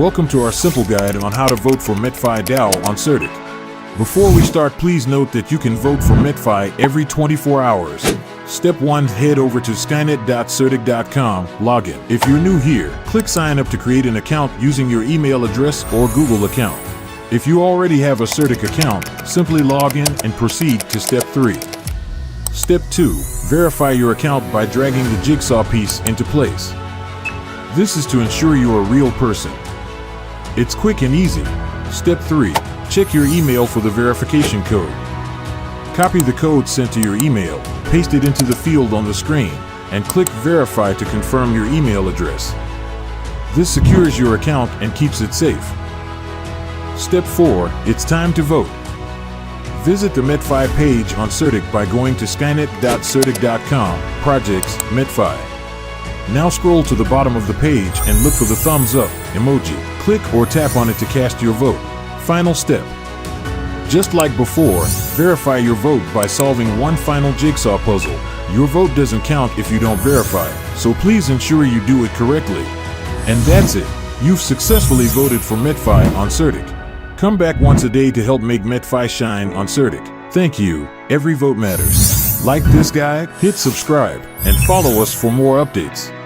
Welcome to our simple guide on how to vote for Metfi Dao on Certik. Before we start, please note that you can vote for Metfi every 24 hours. Step 1. Head over to skynet.certik.com, login. If you're new here, click sign up to create an account using your email address or Google account. If you already have a Certik account, simply log in and proceed to step 3. Step 2. Verify your account by dragging the jigsaw piece into place. This is to ensure you're a real person. It's quick and easy. Step 3. Check your email for the verification code. Copy the code sent to your email, paste it into the field on the screen, and click Verify to confirm your email address. This secures your account and keeps it safe. Step 4. It's time to vote. Visit the Metfi page on Certik by going to skynet.certik.com, Projects, Metfi. Now scroll to the bottom of the page and look for the thumbs up emoji. Click or tap on it to cast your vote. Final step. Just like before, verify your vote by solving one final jigsaw puzzle. Your vote doesn't count if you don't verify, so please ensure you do it correctly. And that's it. You've successfully voted for Metfi on Certik. Come back once a day to help make Metfi shine on Certik. Thank you. Every vote matters. Like this guide, hit subscribe, and follow us for more updates.